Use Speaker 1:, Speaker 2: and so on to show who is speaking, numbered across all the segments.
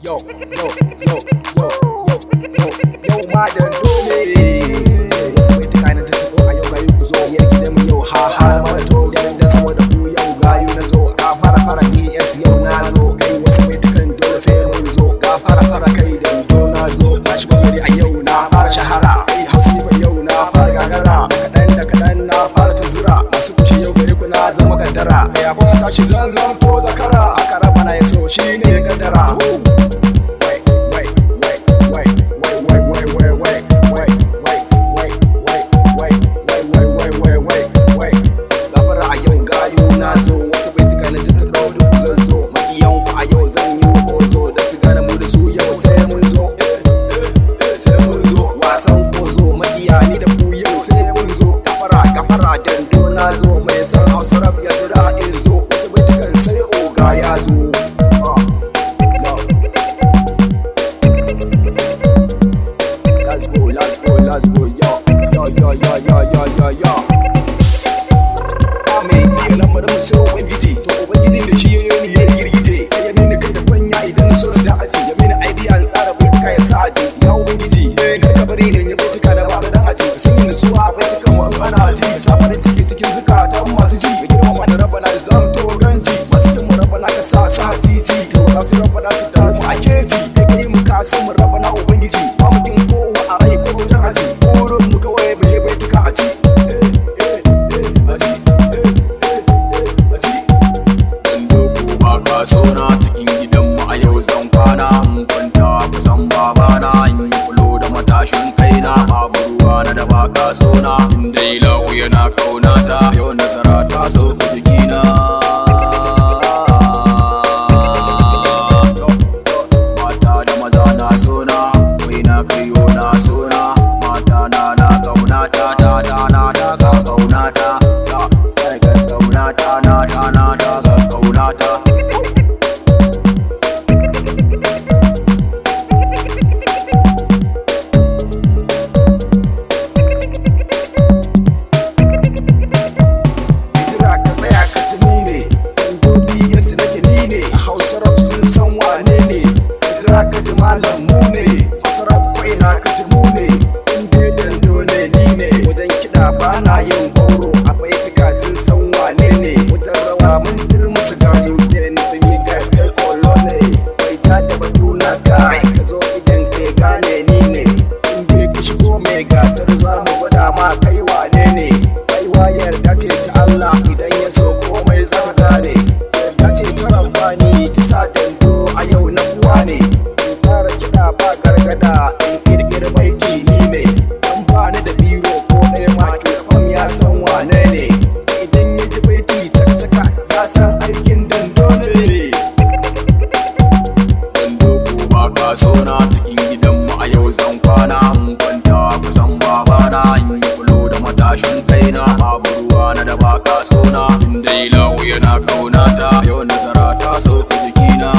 Speaker 1: Yo, ma Dando ne. Wasu bai tuka na tattako a yau gayu ku zo. Yar gidan mu yau ha mana to. Dan saboda ku yau gayu na zo. A fara BS yau na zo. Kai wasu bai tukan dole sai mun zo. Ga fara kai Dando na zo. Na shiga gari a yau na fara shahara. Kai Hausa Hi Hop yau na fara gagara. Da kaɗan na fara tunzura. Masu kushe yau gari ku na zama kaddara. Kai akwai tashi zan ko zakara. Aka raba na ya so shi ne kaddara. Ni da ku yau sai kun zo kafara Dando na zo mai san Hausa rap ya jira in zo wasu baitukan sai oga ya zo. Let's go yo mai iya lamarin mu sai ubangiji to ubangijin da shi yayi ni yayi girgije ya mini kai da kwanya idan so da ta aji ya mini idea an tsara baituka ya sa aji ya ubangiji ka bari ne ya baituka da ba dan aji sun yi nasuwa baitukan mu ana ji sa farin ciki cikin zukata masu ji ya girma mana rabbana da zamto ganji masu kin mu rabbana ka sa titi to ka su rabbana su ta mu ake ji kai mu ka san mu rabbana ubangiji ba mu kin kowa a rai ko ta aji burin mu kawai bai baituka aji Sona cikin gidanmu a yau zan kwana in kwanta kusan babana in yi kulo da matashin kaina babu ruwa na da baka sona in dai lahu yana kaunata yau nasara ta sauka jikina mata da maza na sona wai na kayo na sona mata na kaunata ta na ga kaunata ga kaunata na ga kaunata. Hausa rap sun san wane ne, jira ka ji malam mu ne, Hausa rap kwai na ka ji mu ne, in dai Dando ne ni ne, wajen kiɗa ba na yin goro, a baituka sun san wane ne, wajen rawa mun dirmu su gayu da nufin yi kai kolo ne, bai ja da batu na kai, ka zo idan kai gane ni ne, in dai ka shigo mai gatar za mu gwada ma kai wane ne, baiwa yarda ce ta Allah idan ya so komai za ka gane. Ce ta rambani ta sa Dando a yau na kuwa ne in tsara kiɗa ba gargada in ƙirƙiri baiti ni ne an bani da biro ko ɗaya microphone ya san wane ne idan ya ji baiti caka ya san aikin Dando ne. Dando ko ba ka sona cikin gidanmu a yau zan kwana in kwanta kusan babana in yi kulo da matashin kaina babu ruwa na da baka sona in dai lahu yana kaunata yau nasara ta sauka jikina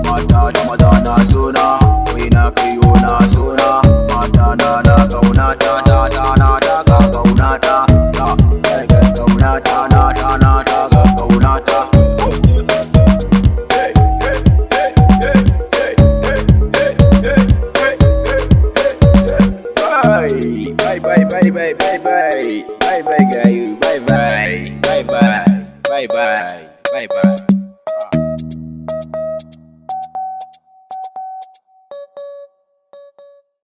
Speaker 1: mata da maza na sona wai na kayo na sona mata na kaunata ta ga kaunata ga kaunata na ga kaunata. Bye bye, guy. Bye bye.